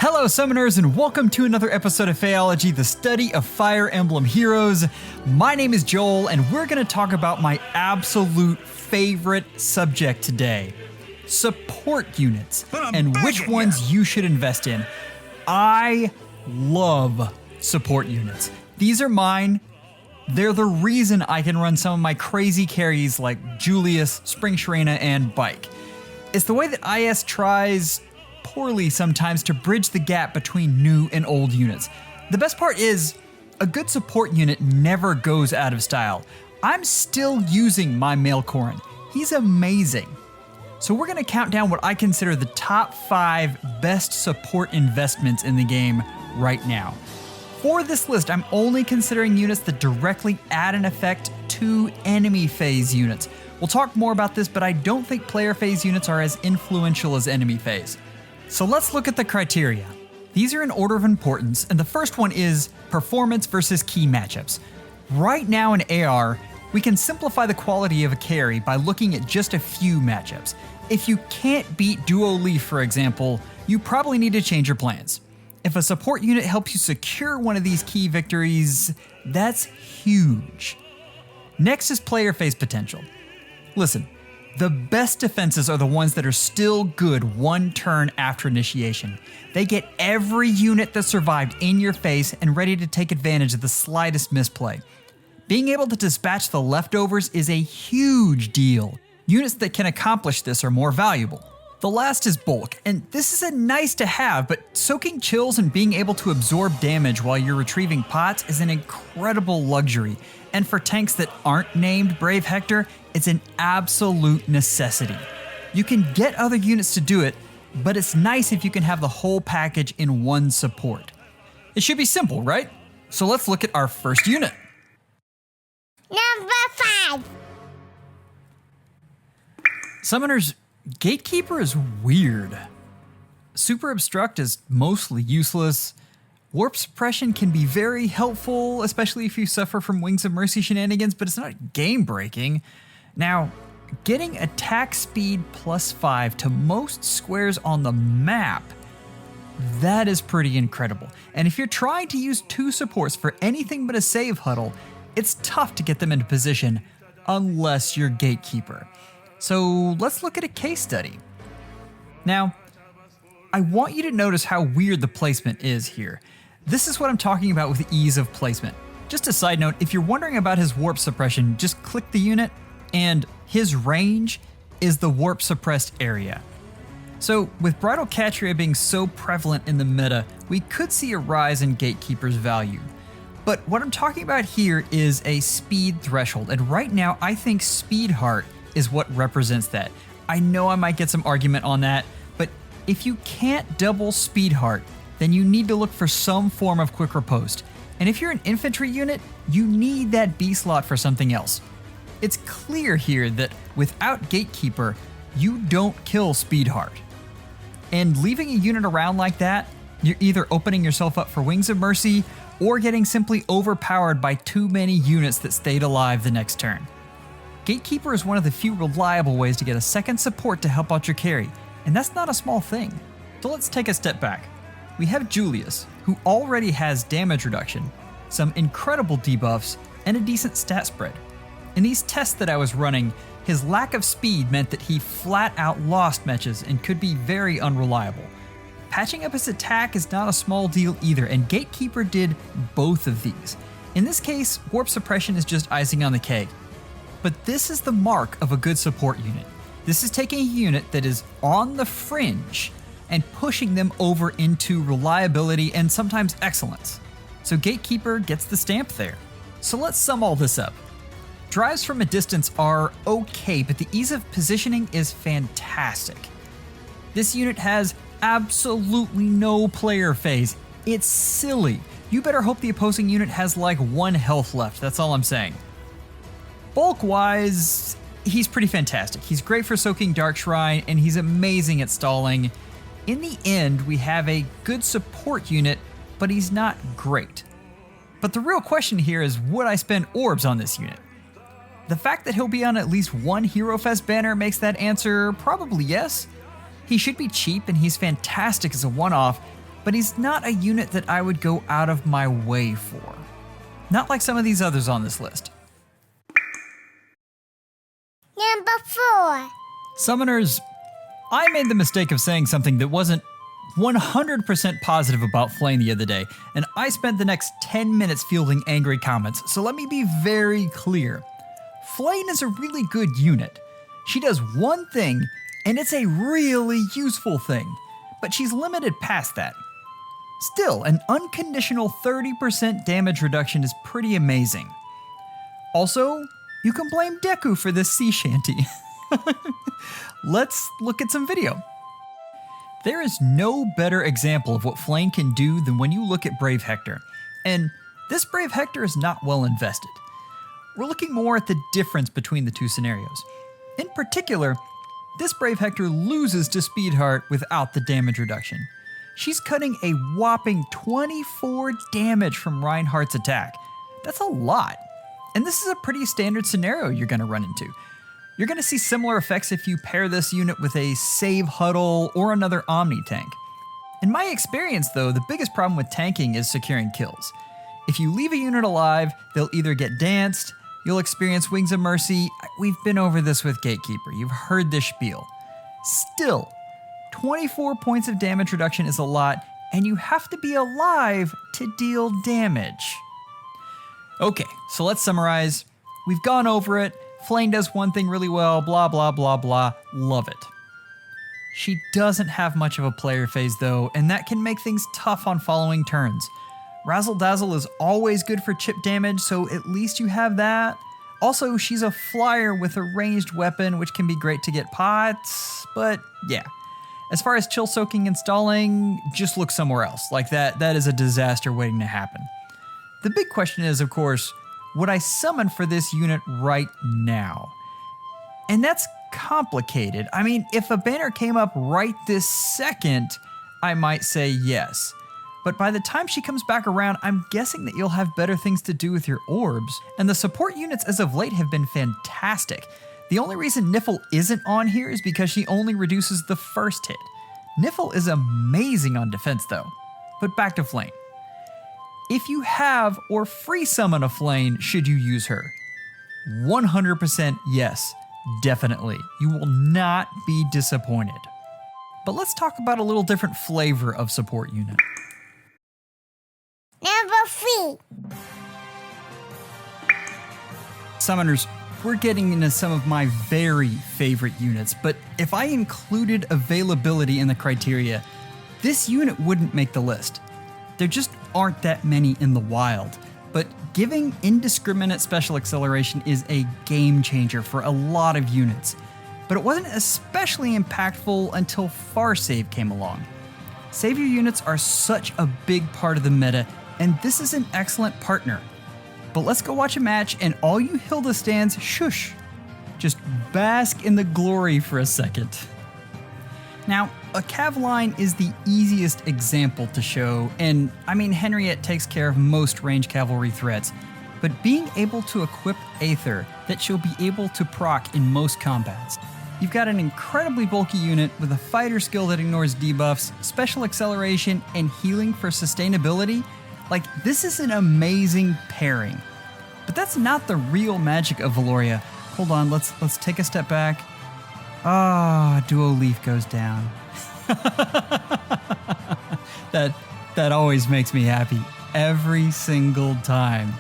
Hello Summoners and welcome to another episode of FEHology, the study of Fire Emblem Heroes. My name is Joel and we're going to talk about my absolute favorite subject today. Support units and which ones you should invest in. I love support units. These are mine. They're the reason I can run some of my crazy carries like Julius, Spring Sharena, and Bike. It's the way that IS tries poorly sometimes to bridge the gap between new and old units. The best part is, a good support unit never goes out of style. I'm still using my Maelcorin. He's amazing. So we're going to count down what I consider the top 5 best support investments in the game right now. For this list, I'm only considering units that directly add an effect to enemy phase units. We'll talk more about this, but I don't think player phase units are as influential as enemy phase. So let's look at the criteria. These are in order of importance, and the first one is performance versus key matchups. Right now in AR, we can simplify the quality of a carry by looking at just a few matchups. If you can't beat Duo Leaf, for example, you probably need to change your plans. If a support unit helps you secure one of these key victories, that's huge. Next is player phase potential. Listen, the best defenses are the ones that are still good one turn after initiation. They get every unit that survived in your face and ready to take advantage of the slightest misplay. Being able to dispatch the leftovers is a huge deal. Units that can accomplish this are more valuable. The last is bulk, and this is a nice to have, but soaking chills and being able to absorb damage while you're retrieving pots is an incredible luxury. And for tanks that aren't named Brave Hector, it's an absolute necessity. You can get other units to do it, but it's nice if you can have the whole package in one support. It should be simple, right? So let's look at our first unit. Number 5. Summoners, Gatekeeper is weird. Super Obstruct is mostly useless. Warp Suppression can be very helpful, especially if you suffer from Wings of Mercy shenanigans, but it's not game-breaking. Now, getting attack speed +5 to most squares on the map, that is pretty incredible. And if you're trying to use 2 supports for anything but a save huddle, it's tough to get them into position unless you're Gatekeeper. So let's look at a case study. Now, I want you to notice how weird the placement is here. This is what I'm talking about with ease of placement. Just a side note, if you're wondering about his warp suppression, just click the unit and his range is the warp suppressed area. So with Bridal Catria being so prevalent in the meta, we could see a rise in Gatekeeper's value. But what I'm talking about here is a speed threshold, and right now I think Speed Heart is what represents that. I know I might get some argument on that, but if you can't double Speed Heart, then you need to look for some form of quick riposte. And if you're an infantry unit, you need that B slot for something else. It's clear here that without Gatekeeper, you don't kill Speed Heart. And leaving a unit around like that, you're either opening yourself up for Wings of Mercy or getting simply overpowered by too many units that stayed alive the next turn. Gatekeeper is one of the few reliable ways to get a second support to help out your carry, and that's not a small thing. So let's take a step back. We have Julius, who already has damage reduction, some incredible debuffs, and a decent stat spread. In these tests that I was running, his lack of speed meant that he flat out lost matches and could be very unreliable. Patching up his attack is not a small deal either, and Gatekeeper did both of these. In this case, Warp Suppression is just icing on the cake. But this is the mark of a good support unit. This is taking a unit that is on the fringe and pushing them over into reliability and sometimes excellence. So Gatekeeper gets the stamp there. So let's sum all this up. Drives from a distance are okay, but the ease of positioning is fantastic. This unit has absolutely no player phase. It's silly. You better hope the opposing unit has like 1 health left, that's all I'm saying. Bulk-wise, he's pretty fantastic. He's great for soaking Dark Shrine, and he's amazing at stalling. In the end, we have a good support unit, but he's not great. But the real question here is, would I spend orbs on this unit? The fact that he'll be on at least 1 Hero Fest banner makes that answer probably yes. He should be cheap, and he's fantastic as a one-off, but he's not a unit that I would go out of my way for. Not like some of these others on this list. Number 4. Summoners, I made the mistake of saying something that wasn't 100% positive about Flayn the other day, and I spent the next 10 minutes fielding angry comments, so let me be very clear. Flayn is a really good unit. She does one thing, and it's a really useful thing, but she's limited past that. Still, an unconditional 30% damage reduction is pretty amazing. Also, you can blame Deku for this sea shanty. Let's look at some video. There is no better example of what Flayn can do than when you look at Brave Hector, and this Brave Hector is not well invested. We're looking more at the difference between the two scenarios. In particular, this Brave Hector loses to Speedheart without the damage reduction. She's cutting a whopping 24 damage from Reinhardt's attack. That's a lot. And this is a pretty standard scenario you're going to run into. You're going to see similar effects if you pair this unit with a Save Huddle or another Omni tank. In my experience though, the biggest problem with tanking is securing kills. If you leave a unit alive, they'll either get danced, you'll experience Wings of Mercy. We've been over this with Gatekeeper, you've heard this spiel. Still, 24 points of damage reduction is a lot, and you have to be alive to deal damage. Okay, so let's summarize. We've gone over it. Flayn does one thing really well, blah, blah, blah, blah. Love it. She doesn't have much of a player phase though, and that can make things tough on following turns. Razzle Dazzle is always good for chip damage, so at least you have that. Also, she's a flyer with a ranged weapon, which can be great to get pots, but yeah. As far as chill soaking and stalling, just look somewhere else. Like that is a disaster waiting to happen. The big question is, of course, would I summon for this unit right now? And that's complicated. I mean, if a banner came up right this second, I might say yes. But by the time she comes back around, I'm guessing that you'll have better things to do with your orbs. And the support units as of late have been fantastic. The only reason Niffle isn't on here is because she only reduces the first hit. Niffle is amazing on defense though. But back to Flayn. If you have or free summon a Flayn, should you use her? 100% yes, definitely. You will not be disappointed. But let's talk about a little different flavor of support unit. Number 3. Summoners, we're getting into some of my very favorite units, but if I included availability in the criteria, this unit wouldn't make the list. There just aren't that many in the wild, but giving indiscriminate special acceleration is a game changer for a lot of units. But it wasn't especially impactful until Farsave came along. Savior units are such a big part of the meta, and this is an excellent partner. But let's go watch a match, and all you Hilda stands, shush. Just bask in the glory for a second. Now, a cav line is the easiest example to show, and I mean Henriette takes care of most range cavalry threats, but being able to equip Aether that she'll be able to proc in most combats. You've got an incredibly bulky unit with a fighter skill that ignores debuffs, special acceleration, and healing for sustainability. Like, this is an amazing pairing. But that's not the real magic of Velouria. Hold on, let's take a step back. Duo Leaf goes down. That always makes me happy every single time.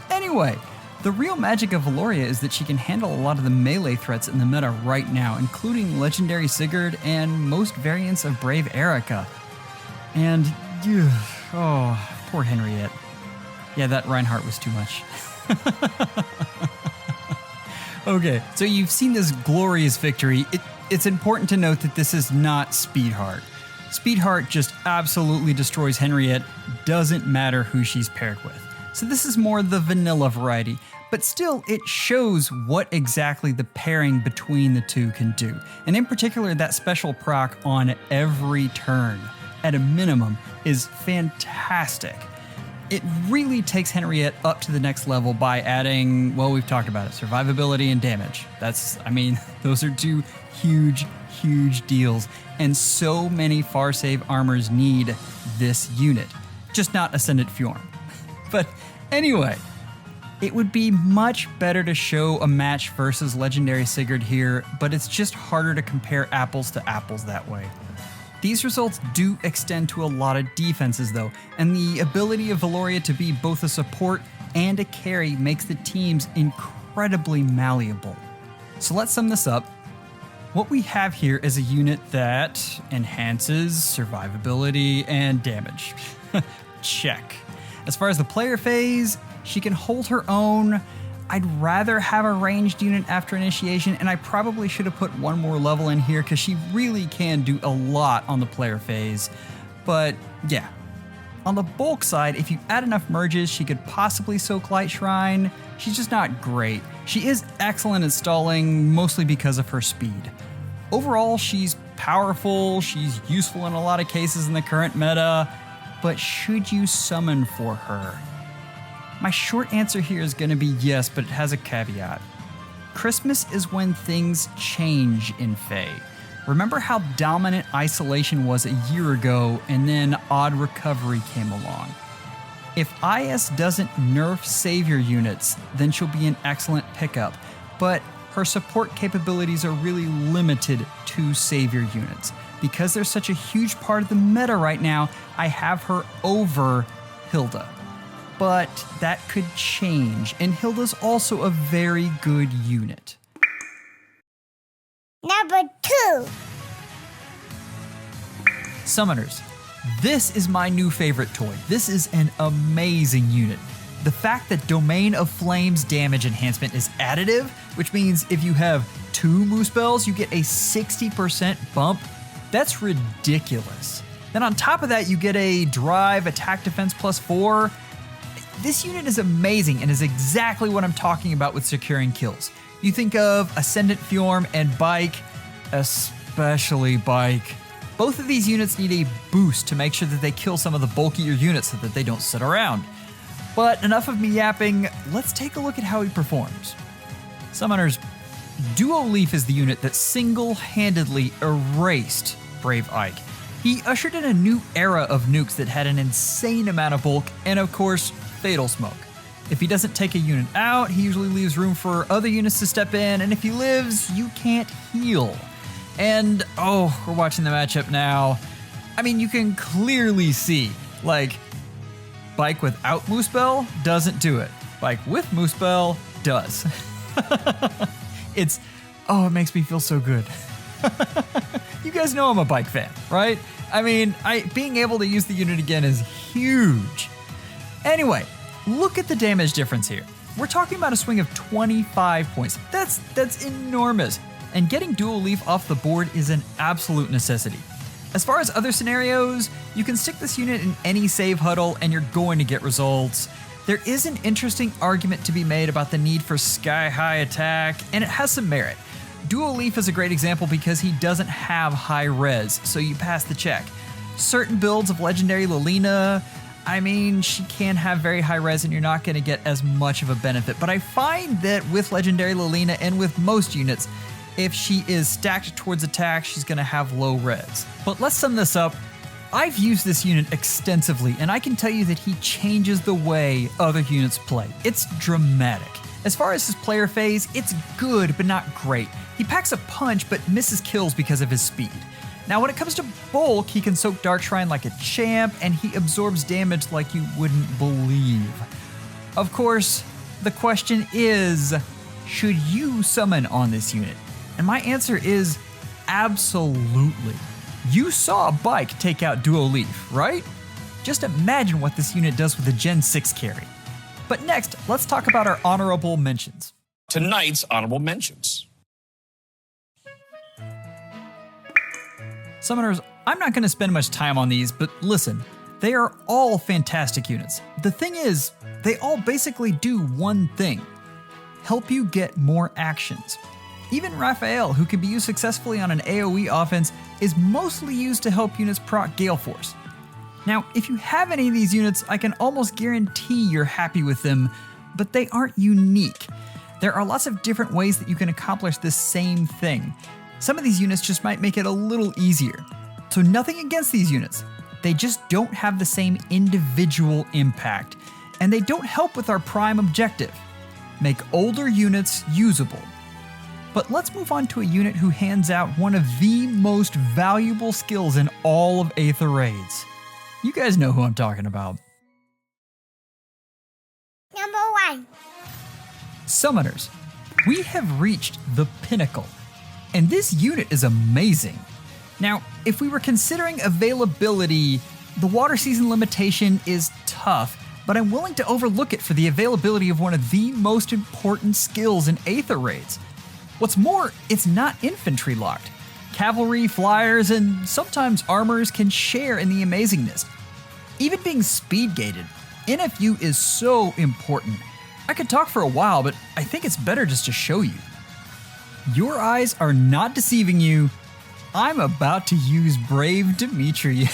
Anyway, the real magic of Velouria is that she can handle a lot of the melee threats in the meta right now, including Legendary Sigurd and most variants of Brave Erica. And, poor Henriette. Yeah, that Reinhardt was too much. Okay, so you've seen this glorious victory. It's important to note that this is not Speedheart. Speedheart just absolutely destroys Henriette, doesn't matter who she's paired with. So this is more the vanilla variety, but still it shows what exactly the pairing between the two can do. And in particular, that special proc on every turn, at a minimum, is fantastic. It really takes Henriette up to the next level by adding, well, we've talked about it, survivability and damage. Those are two huge, huge deals, and so many far save armors need this unit. Just not Ascendant Fjorm. But anyway, it would be much better to show a match versus Legendary Sigurd here, but it's just harder to compare apples to apples that way. These results do extend to a lot of defenses though, and the ability of Velouria to be both a support and a carry makes the teams incredibly malleable. So let's sum this up. What we have here is a unit that enhances survivability and damage. Check. As far as the player phase, she can hold her own. I'd rather have a ranged unit after initiation, and I probably should have put one more level in here because she really can do a lot on the player phase. But yeah. On the bulk side, if you add enough merges, she could possibly soak Light Shrine. She's just not great. She is excellent at stalling, mostly because of her speed. Overall, she's powerful, she's useful in a lot of cases in the current meta, but should you summon for her? My short answer here is going to be yes, but it has a caveat. Christmas is when things change in Fae. Remember how dominant Isolation was a year ago, and then Odd Recovery came along. If IS doesn't nerf Savior units, then she'll be an excellent pickup, but her support capabilities are really limited to Savior units. Because they're such a huge part of the meta right now, I have her over Hilda. But that could change, and Hilda's also a very good unit. Number 2. Summoners. This is my new favorite toy. This is an amazing unit. The fact that Domain of Flame's damage enhancement is additive, which means if you have 2 Múspells, you get a 60% bump. That's ridiculous. Then on top of that, you get a drive attack defense +4. This unit is amazing and is exactly what I'm talking about with securing kills. You think of Ascendant Fjorm and Bike, especially Bike. Both of these units need a boost to make sure that they kill some of the bulkier units so that they don't sit around. But enough of me yapping, let's take a look at how he performs. Summoners, Duo Leaf is the unit that single-handedly erased Brave Ike. He ushered in a new era of nukes that had an insane amount of bulk and, of course, Fatal Smoke. If he doesn't take a unit out, he usually leaves room for other units to step in, and if he lives, you can't heal. And, oh, we're watching the matchup now. I mean, you can clearly see, like, Bike without Múspell doesn't do it. Bike with Múspell does. It makes me feel so good. You guys know I'm a Bike fan, right? I mean, being able to use the unit again is huge. Anyway, look at the damage difference here. We're talking about a swing of 25 points. That's enormous. And getting Dual Leaf off the board is an absolute necessity. As far as other scenarios, you can stick this unit in any save huddle and you're going to get results. There is an interesting argument to be made about the need for sky-high attack, and it has some merit. Dual Leaf is a great example because he doesn't have high res, so you pass the check. Certain builds of Legendary Lilina, I mean, she can have very high res and you're not going to get as much of a benefit, but I find that with Legendary Lilina and with most units, if she is stacked towards attack, she's going to have low res. But let's sum this up. I've used this unit extensively, and I can tell you that he changes the way other units play. It's dramatic. As far as his player phase, it's good, but not great. He packs a punch, but misses kills because of his speed. Now, when it comes to bulk, he can soak Dark Shrine like a champ, and he absorbs damage like you wouldn't believe. Of course, the question is, should you summon on this unit? And my answer is absolutely. You saw Bike take out Duo Leaf, right? Just imagine what this unit does with a Gen 6 carry. But next, let's talk about our honorable mentions. Tonight's honorable mentions. Summoners, I'm not going to spend much time on these, but listen, they are all fantastic units. The thing is, they all basically do one thing: help you get more actions. Even Raphael, who can be used successfully on an AoE offense, is mostly used to help units proc Gale Force. Now, if you have any of these units, I can almost guarantee you're happy with them, but they aren't unique. There are lots of different ways that you can accomplish this same thing. Some of these units just might make it a little easier. So nothing against these units. They just don't have the same individual impact, and they don't help with our prime objective: make older units usable. But let's move on to a unit who hands out one of the most valuable skills in all of Aether Raids. You guys know who I'm talking about. Number 1. Summoners. We have reached the pinnacle, and this unit is amazing. Now, if we were considering availability, the water season limitation is tough, but I'm willing to overlook it for the availability of one of the most important skills in Aether Raids. What's more, it's not infantry locked. Cavalry, flyers, and sometimes armors can share in the amazingness. Even being speed gated, NFU is so important. I could talk for a while, but I think it's better just to show you. Your eyes are not deceiving you. I'm about to use Brave Dimitri.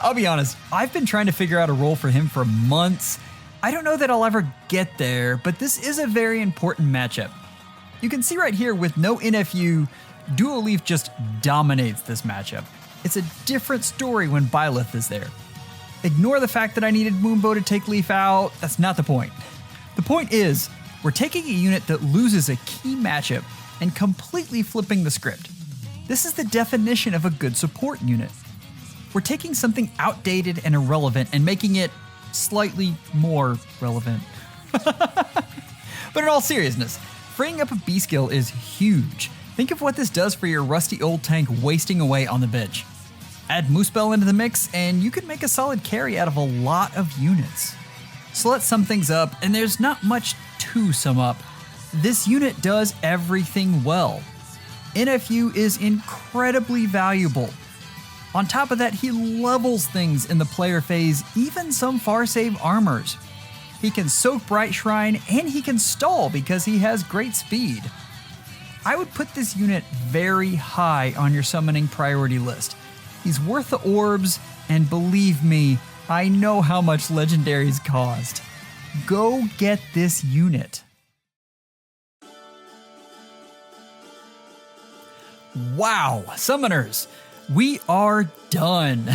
I'll be honest, I've been trying to figure out a role for him for months. I don't know that I'll ever get there, but this is a very important matchup. You can see right here with no NFU, Dual Leaf just dominates this matchup. It's a different story when Byleth is there. Ignore the fact that I needed Moonbow to take Leaf out, that's not the point. The point is, we're taking a unit that loses a key matchup and completely flipping the script. This is the definition of a good support unit. We're taking something outdated and irrelevant and making it slightly more relevant. But in all seriousness, freeing up a B skill is huge. Think of what this does for your rusty old tank wasting away on the bench. Add Múspell into the mix and you can make a solid carry out of a lot of units. So let's sum things up, and there's not much to sum up. This unit does everything well. NFU is incredibly valuable. On top of that, he levels things in the player phase, even some far save armors. He can soak Bright Shrine, and he can stall because he has great speed. I would put this unit very high on your summoning priority list. He's worth the orbs, and believe me, I know how much legendaries cost. Go get this unit. Wow, summoners, we are done.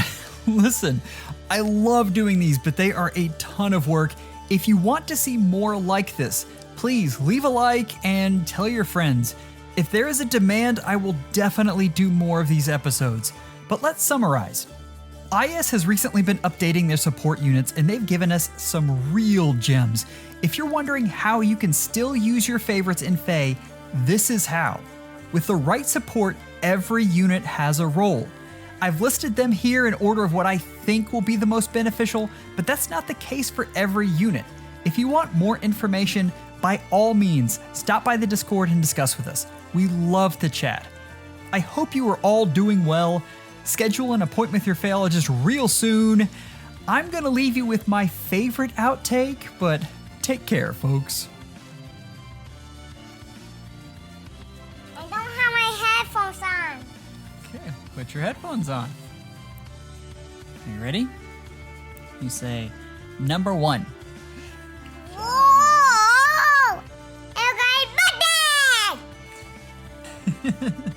Listen, I love doing these, but they are a ton of work. If you want to see more like this, please leave a like and tell your friends. If there is a demand, I will definitely do more of these episodes. But let's summarize. IS has recently been updating their support units, and they've given us some real gems. If you're wondering how you can still use your favorites in FEH, this is how. With the right support, every unit has a role. I've listed them here in order of what I think will be the most beneficial, but that's not the case for every unit. If you want more information, by all means, stop by the Discord and discuss with us. We love to chat. I hope you are all doing well. Schedule an appointment with your FEHologist real soon. I'm gonna leave you with my favorite outtake, but take care, folks. I don't have my headphones on. Okay, put your headphones on. Are you ready? You say, number 1. Whoa! I got a button!